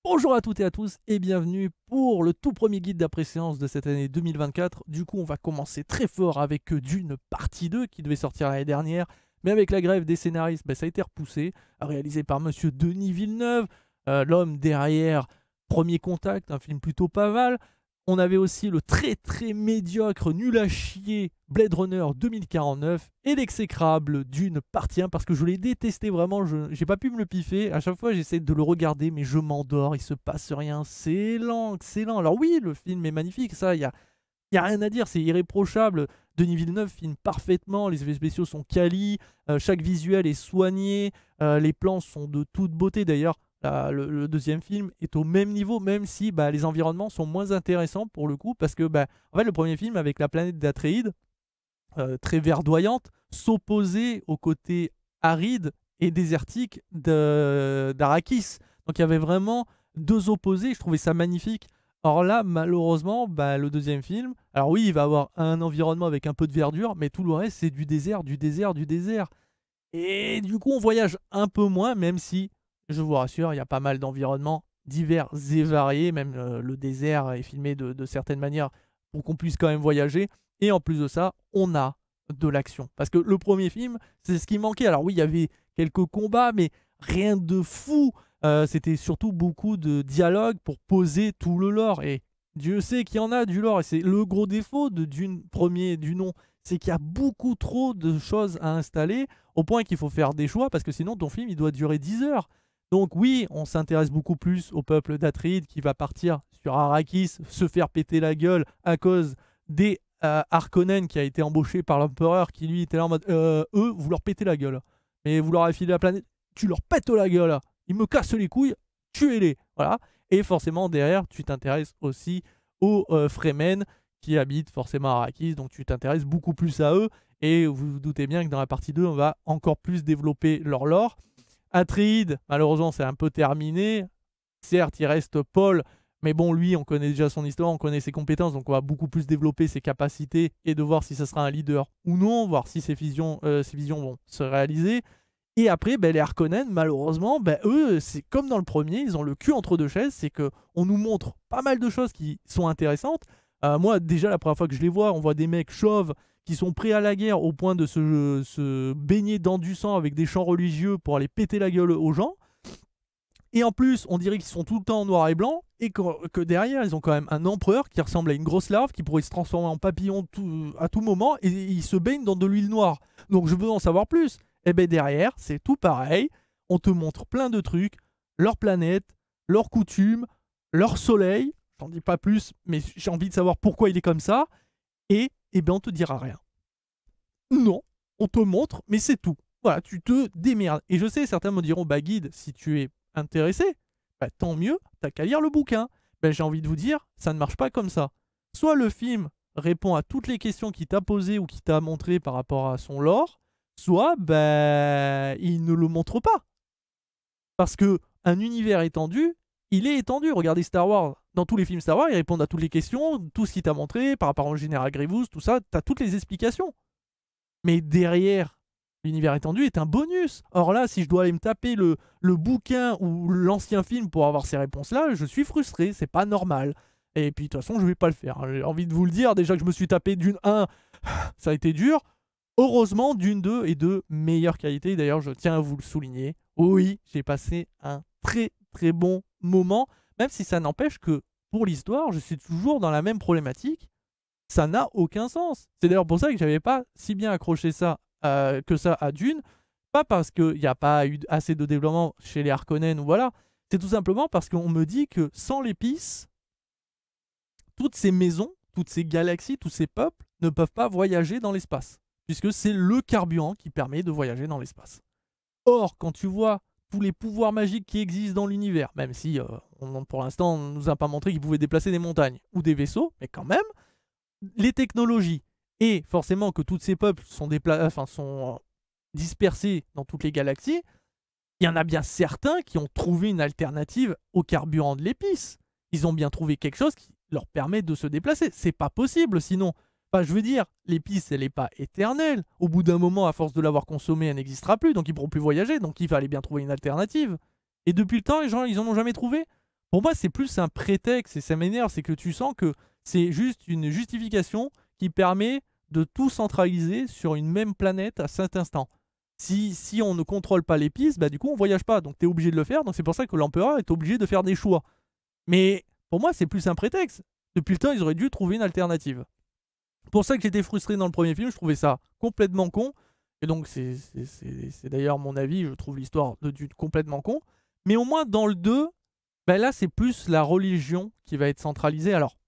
Bonjour à toutes et à tous et bienvenue pour le tout premier guide d'après-séance de cette année 2024. Du coup, on va commencer très fort avec Dune partie 2 qui devait sortir l'année dernière. Mais avec la grève des scénaristes, ça a été repoussé, réalisé par monsieur Denis Villeneuve, l'homme derrière Premier Contact, un film plutôt pas mal. On avait aussi le très très médiocre, nul à chier Blade Runner 2049 et l'exécrable Dune partie 1 parce que je l'ai détesté vraiment, j'ai pas pu me le piffer. À chaque fois j'essaie de le regarder mais je m'endors, il se passe rien, c'est lent, excellent. Alors oui, le film est magnifique, ça, y a rien à dire, c'est irréprochable. Denis Villeneuve filme parfaitement, les effets spéciaux sont quali, chaque visuel est soigné, les plans sont de toute beauté d'ailleurs. Le deuxième film est au même niveau, même si les environnements sont moins intéressants pour le coup, parce que en fait, le premier film avec la planète d'Atréide, très verdoyante, s'opposait au côté aride et désertique d'Arrakis. Donc il y avait vraiment deux opposés, je trouvais ça magnifique. Or là, malheureusement, le deuxième film, alors oui, il va avoir un environnement avec un peu de verdure, mais tout le reste, c'est du désert, du désert, du désert. Et du coup, on voyage un peu moins, même si, je vous rassure, il y a pas mal d'environnements divers et variés. Même le désert est filmé de certaines manières pour qu'on puisse quand même voyager. Et en plus de ça, on a de l'action. Parce que le premier film, c'est ce qui manquait. Alors oui, il y avait quelques combats, mais rien de fou. C'était surtout beaucoup de dialogue pour poser tout le lore. Et Dieu sait qu'il y en a du lore. Et c'est le gros défaut Dune premier du nom. C'est qu'il y a beaucoup trop de choses à installer au point qu'il faut faire des choix parce que sinon ton film il doit durer 10 heures. Donc oui, on s'intéresse beaucoup plus au peuple d'Atréide qui va partir sur Arrakis, se faire péter la gueule à cause des Harkonnen qui a été embauché par l'empereur qui lui était là en mode eux, vous leur pétez la gueule. Mais vous leur avez filé la planète, tu leur pètes la gueule. Ils me cassent les couilles, tuez-les. Voilà. Et forcément derrière, tu t'intéresses aussi aux Fremen qui habitent forcément Arrakis, donc tu t'intéresses beaucoup plus à eux. Et vous vous doutez bien que dans la partie 2, on va encore plus développer leur lore. Atréide, malheureusement, c'est un peu terminé. Certes, il reste Paul, mais bon, lui, on connaît déjà son histoire, on connaît ses compétences, donc on va beaucoup plus développer ses capacités et de voir si ça sera un leader ou non, voir si ses visions vont se réaliser. Et après, les Harkonnen, malheureusement, eux, c'est comme dans le premier, ils ont le cul entre deux chaises, c'est que on nous montre pas mal de choses qui sont intéressantes. Moi, déjà, la première fois que je les vois, on voit des mecs chauves qui sont prêts à la guerre au point de se baigner dans du sang avec des chants religieux pour aller péter la gueule aux gens. Et en plus, on dirait qu'ils sont tout le temps en noir et blanc, et que derrière, ils ont quand même un empereur qui ressemble à une grosse larve, qui pourrait se transformer en papillon à tout moment, et il se baigne dans de l'huile noire. Donc je veux en savoir plus. Et bien derrière, c'est tout pareil. On te montre plein de trucs, leur planète, leurs coutumes, leur soleil. J'en dis pas plus, mais j'ai envie de savoir pourquoi il est comme ça. Et ben on te dira rien. Non, on te montre, mais c'est tout. Voilà, tu te démerdes. Et je sais, certains me diront, guide, si tu es intéressé, tant mieux, t'as qu'à lire le bouquin. J'ai envie de vous dire, ça ne marche pas comme ça. Soit le film répond à toutes les questions qu'il t'a posées ou qu'il t'a montré par rapport à son lore, soit il ne le montre pas. Parce que un univers étendu, il est étendu. Regardez Star Wars. Dans tous les films Star Wars, ils répondent à toutes les questions, tout ce qu'il t'a montré par rapport au général Grievous, tout ça, t'as toutes les explications. Mais derrière, l'univers étendu est un bonus. Or là, si je dois aller me taper le bouquin ou l'ancien film pour avoir ces réponses-là, je suis frustré, c'est pas normal. Et puis de toute façon, je vais pas le faire. J'ai envie de vous le dire, déjà que je me suis tapé Dune 1, ça a été dur. Heureusement, Dune 2 est de meilleure qualité. D'ailleurs, je tiens à vous le souligner. Oui, j'ai passé un très très bon moment, même si ça n'empêche que pour l'histoire, je suis toujours dans la même problématique. Ça n'a aucun sens. C'est d'ailleurs pour ça que j'avais pas si bien accroché ça que ça à Dune. Pas parce qu'il n'y a pas eu assez de développement chez les Harkonnen ou voilà. C'est tout simplement parce qu'on me dit que sans l'épice, toutes ces maisons, toutes ces galaxies, tous ces peuples ne peuvent pas voyager dans l'espace. Puisque c'est le carburant qui permet de voyager dans l'espace. Or, quand tu vois tous les pouvoirs magiques qui existent dans l'univers, même si pour l'instant on ne nous a pas montré qu'ils pouvaient déplacer des montagnes ou des vaisseaux, mais quand même, les technologies et forcément que tous ces peuples sont dispersés dans toutes les galaxies, il y en a bien certains qui ont trouvé une alternative au carburant de l'épice. Ils ont bien trouvé quelque chose qui leur permet de se déplacer. C'est pas possible sinon. Enfin, je veux dire, l'épice, elle n'est pas éternelle. Au bout d'un moment, à force de l'avoir consommée, elle n'existera plus, donc ils ne pourront plus voyager. Donc il fallait bien trouver une alternative. Et depuis le temps, les gens, ils en ont jamais trouvé. Pour moi, c'est plus un prétexte et ça m'énerve, c'est que tu sens que c'est juste une justification qui permet de tout centraliser sur une même planète à cet instant. Si on ne contrôle pas les pistes, bah du coup on voyage pas, donc tu es obligé de le faire, donc c'est pour ça que l'empereur est obligé de faire des choix. Mais pour moi c'est plus un prétexte. Depuis le temps ils auraient dû trouver une alternative. Pour ça que j'étais frustré dans le premier film, je trouvais ça complètement con. Et donc c'est d'ailleurs mon avis, je trouve l'histoire de Dune complètement con. Mais au moins dans le 2, bah là c'est plus la religion qui va être centralisée. Alors,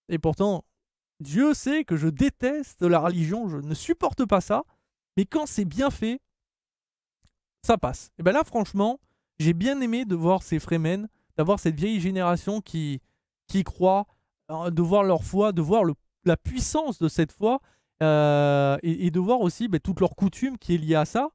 et pourtant, Dieu sait que je déteste la religion, je ne supporte pas ça. Mais quand c'est bien fait, ça passe. Et ben là franchement, j'ai bien aimé de voir ces Fremen, d'avoir cette vieille génération qui croit, de voir leur foi, de voir la puissance de cette foi, et de voir aussi toute leur coutume qui est liée à ça,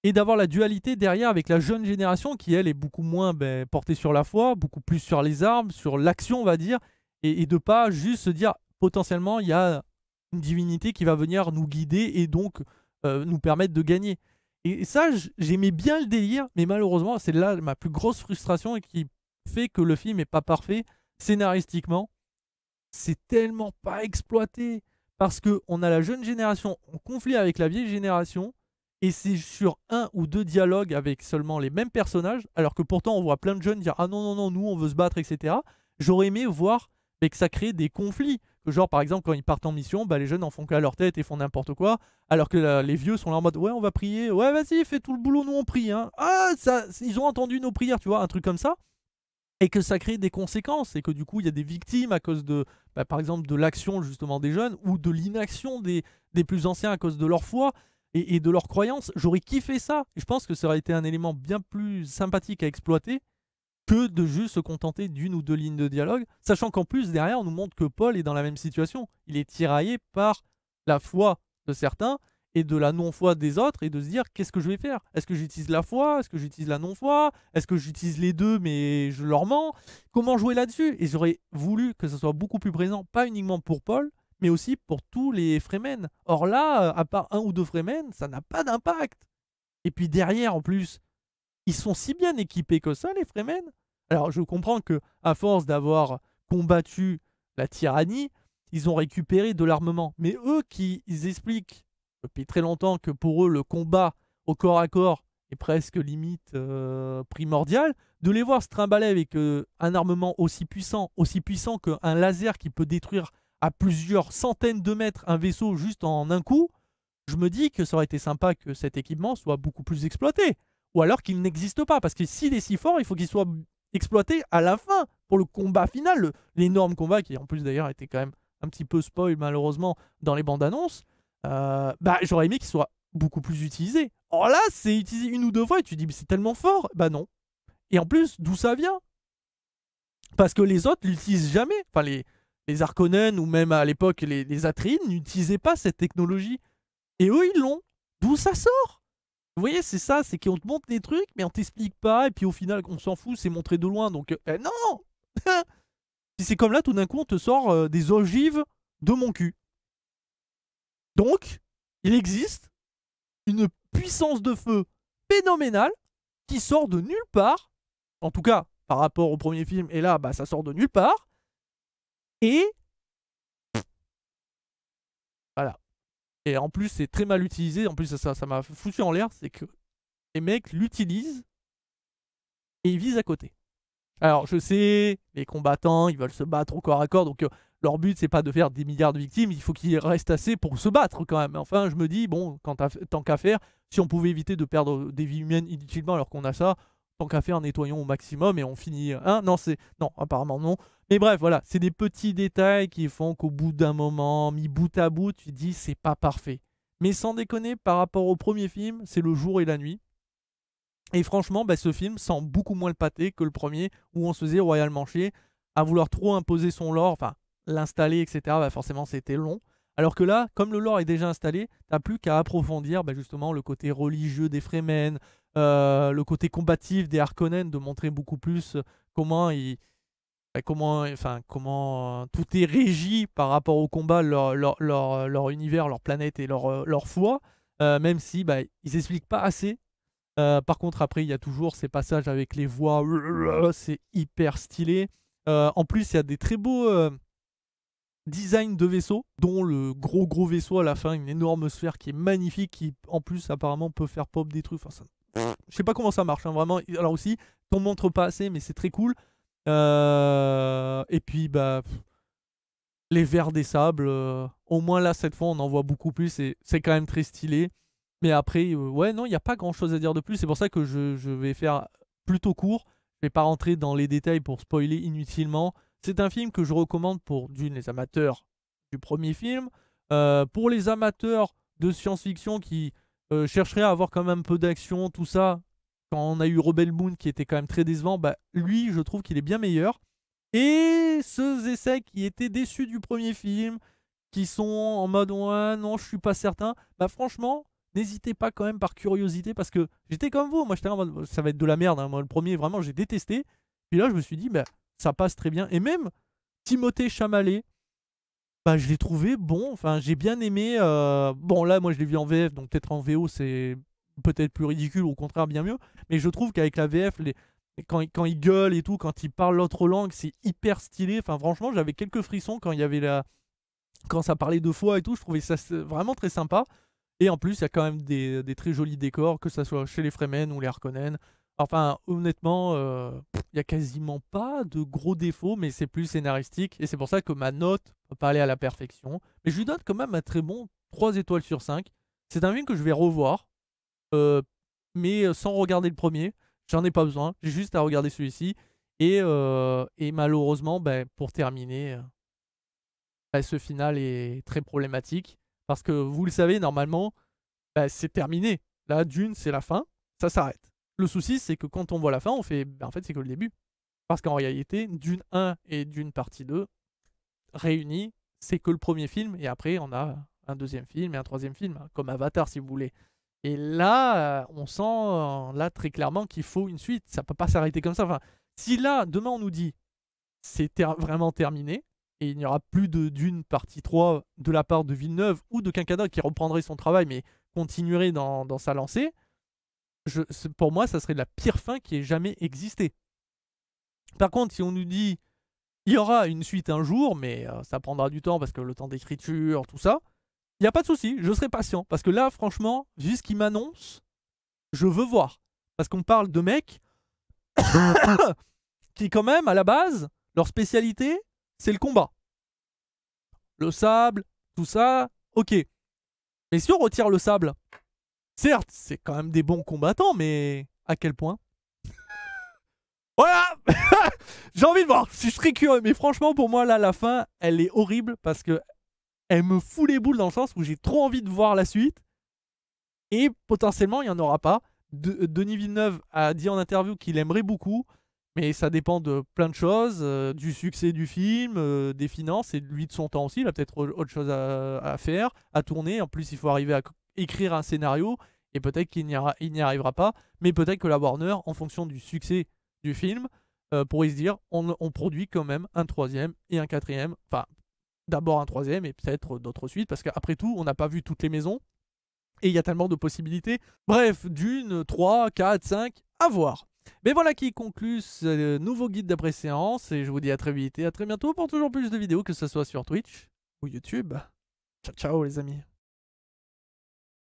et d'avoir la dualité derrière avec la jeune génération qui, elle, est beaucoup moins portée sur la foi, beaucoup plus sur les armes, sur l'action, on va dire, et de pas juste se dire, potentiellement, il y a une divinité qui va venir nous guider et donc nous permettre de gagner. Et ça, j'aimais bien le délire, mais malheureusement, c'est là ma plus grosse frustration et qui fait que le film n'est pas parfait scénaristiquement. C'est tellement pas exploité parce qu'on a la jeune génération en conflit avec la vieille génération et c'est sur un ou deux dialogues avec seulement les mêmes personnages, alors que pourtant on voit plein de jeunes dire ah non non non nous on veut se battre, etc. J'aurais aimé voir que ça crée des conflits, que genre par exemple quand ils partent en mission, les jeunes en font qu'à leur tête et font n'importe quoi, alors que les vieux sont là en mode ouais on va prier, ouais vas-y fais tout le boulot, nous on prie hein. Ah ça, ils ont entendu nos prières, tu vois, un truc comme ça. Et que ça crée des conséquences, et que du coup il y a des victimes à cause de, par exemple, de l'action justement des jeunes, ou de l'inaction des plus anciens à cause de leur foi et de leurs croyances. J'aurais kiffé ça, et je pense que ça aurait été un élément bien plus sympathique à exploiter que de juste se contenter d'une ou deux lignes de dialogue, sachant qu'en plus derrière on nous montre que Paul est dans la même situation. Il est tiraillé par la foi de certains et de la non-foi des autres, et de se dire qu'est-ce que je vais faire? Est-ce que j'utilise la foi? Est-ce que j'utilise la non-foi? Est-ce que j'utilise les deux mais je leur mens? Comment jouer là-dessus? Et j'aurais voulu que ce soit beaucoup plus présent, pas uniquement pour Paul, mais aussi pour tous les Fremen. Or là, à part un ou deux Fremen, ça n'a pas d'impact. Et puis derrière, en plus, ils sont si bien équipés que ça, les Fremen. Alors je comprends que à force d'avoir combattu la tyrannie, ils ont récupéré de l'armement. Mais eux ils expliquent depuis très longtemps que pour eux le combat au corps à corps est presque limite primordial, de les voir se trimballer avec un armement aussi puissant qu'un laser qui peut détruire à plusieurs centaines de mètres un vaisseau juste en un coup, je me dis que ça aurait été sympa que cet équipement soit beaucoup plus exploité. Ou alors qu'il n'existe pas. Parce que s'il est si fort, il faut qu'il soit exploité à la fin pour le combat final. L'énorme combat qui en plus d'ailleurs était quand même un petit peu spoil malheureusement dans les bandes annonces. J'aurais aimé qu'il soit beaucoup plus utilisé. Or là, c'est utilisé une ou deux fois et tu te dis c'est tellement fort. Bah non. Et en plus, d'où ça vient? Parce que les autres l'utilisent jamais. Enfin, les Harkonnen ou même à l'époque les Atreides n'utilisaient pas cette technologie. Et eux, ils l'ont. D'où ça sort? Vous voyez, c'est ça, c'est qu'on te montre des trucs, mais on t'explique pas, et puis au final, on s'en fout, c'est montré de loin, donc non. Puis c'est comme là, tout d'un coup, on te sort des ogives de mon cul. Donc, il existe une puissance de feu phénoménale qui sort de nulle part, en tout cas, par rapport au premier film, et là, ça sort de nulle part, et voilà. Et en plus, c'est très mal utilisé. En plus, ça m'a foutu en l'air. C'est que les mecs l'utilisent et ils visent à côté. Alors, je sais, les combattants, ils veulent se battre au corps à corps. Donc, leur but, c'est pas de faire des milliards de victimes. Il faut qu'il reste assez pour se battre quand même. Enfin, je me dis, bon, tant qu'à faire, si on pouvait éviter de perdre des vies humaines inutilement alors qu'on a ça, tant qu'à faire, nettoyons au maximum et on finit. Hein non, non, apparemment non. Mais bref, voilà, c'est des petits détails qui font qu'au bout d'un moment, mis bout à bout, tu te dis c'est pas parfait. Mais sans déconner, par rapport au premier film, c'est le jour et la nuit. Et franchement, ce film sent beaucoup moins le pâté que le premier, où on se faisait royalement chier à vouloir trop imposer son lore, enfin l'installer, etc. Forcément, c'était long. Alors que là, comme le lore est déjà installé, t'as plus qu'à approfondir justement le côté religieux des Fremen, le côté combatif des Harkonnen, de montrer beaucoup plus comment tout est régi par rapport au combat, leur univers, leur planète et leur foi, même si ils expliquent pas assez. Par contre, après, il y a toujours ces passages avec les voix. C'est hyper stylé. En plus, il y a des très beaux designs de vaisseaux, dont le gros vaisseau à la fin, une énorme sphère qui est magnifique, qui en plus apparemment peut faire pop des trucs. Enfin, je sais pas comment ça marche, hein, vraiment. Alors aussi, t'en montre pas assez, mais c'est très cool. Et puis, bah, les vers des sables, au moins là, cette fois, on en voit beaucoup plus. Et c'est quand même très stylé. Mais après, ouais, non, il n'y a pas grand chose à dire de plus. C'est pour ça que je vais faire plutôt court. Je vais pas rentrer dans les détails pour spoiler inutilement. C'est un film que je recommande pour, d'une, les amateurs du premier film. Pour les amateurs de science-fiction qui chercheraient à avoir quand même un peu d'action, tout ça. Quand on a eu Rebel Moon qui était quand même très décevant, bah, lui, je trouve qu'il est bien meilleur. Et ceux et celles qui étaient déçus du premier film, qui sont en mode ouais, non, je suis pas certain, bah franchement, n'hésitez pas quand même par curiosité, parce que j'étais comme vous, moi j'étais en mode ça va être de la merde, hein. Moi le premier vraiment j'ai détesté, puis là je me suis dit bah ça passe très bien, et même Timothée Chalamet, bah je l'ai trouvé bon, enfin j'ai bien aimé, bon là moi je l'ai vu en VF, donc peut-être en VO c'est peut-être plus ridicule, ou au contraire bien mieux, mais je trouve qu'avec la VF, quand il gueule et tout, quand il parle l'autre langue, c'est hyper stylé, enfin franchement j'avais quelques frissons quand il y avait quand ça parlait de foi et tout, je trouvais ça vraiment très sympa. Et en plus, il y a quand même des très jolis décors, que ce soit chez les Fremen ou les Harkonnen. Enfin, honnêtement, il y a quasiment pas de gros défauts, mais c'est plus scénaristique. Et c'est pour ça que ma note ne peut pas aller à la perfection. Mais je lui donne quand même un très bon 3 étoiles sur 5. C'est un film que je vais revoir, euh, mais sans regarder le premier. J'en ai pas besoin, j'ai juste à regarder celui-ci. Et malheureusement, ben, pour terminer, bah, ce final est très problématique. Parce que vous le savez, normalement, bah, c'est terminé. Là, Dune, c'est la fin, ça s'arrête. Le souci, c'est que quand on voit la fin, on fait, bah, en fait, c'est que le début. Parce qu'en réalité, Dune 1 et Dune partie 2, réunis, c'est que le premier film. Et après, on a un deuxième film et un troisième film, hein, comme Avatar, si vous voulez. Et là, on sent là très clairement qu'il faut une suite. Ça peut pas s'arrêter comme ça. Enfin, si là, demain, on nous dit c'est vraiment terminé, et il n'y aura plus de Dune partie 3 de la part de Villeneuve ou de Quinquada qui reprendrait son travail mais continuerait dans sa lancée, pour moi, ça serait la pire fin qui ait jamais existé. Par contre, si on nous dit il y aura une suite un jour, mais ça prendra du temps parce que le temps d'écriture, tout ça, il n'y a pas de souci, je serai patient. Parce que là, franchement, vu ce qu'il m'annonce, je veux voir. Parce qu'on parle de mecs qui, quand même, à la base, leur spécialité, c'est le combat. Le sable, tout ça, ok. Mais si on retire le sable, certes, c'est quand même des bons combattants, mais à quel point? Voilà. J'ai envie de voir, je suis très curieux. Mais franchement, pour moi, là, la fin, elle est horrible parce que elle me fout les boules dans le sens où j'ai trop envie de voir la suite. Et potentiellement, il n'y en aura pas. Denis Villeneuve a dit en interview qu'il aimerait beaucoup, mais ça dépend de plein de choses, du succès du film, des finances et de lui de son temps aussi. Il a peut-être autre chose à faire, à tourner. En plus, il faut arriver à écrire un scénario et peut-être qu'il n'y arrivera pas. Mais peut-être que la Warner, en fonction du succès du film, pourrait se dire on produit quand même un troisième et un quatrième. Enfin, d'abord un troisième et peut-être d'autres suites parce qu'après tout, on n'a pas vu toutes les maisons. Et il y a tellement de possibilités. Bref, d'une, 3, 4, 5, à voir. Mais voilà qui conclut ce nouveau guide d'après-séance. Et je vous dis à très vite et à très bientôt pour toujours plus de vidéos, que ce soit sur Twitch ou YouTube. Ciao, ciao les amis.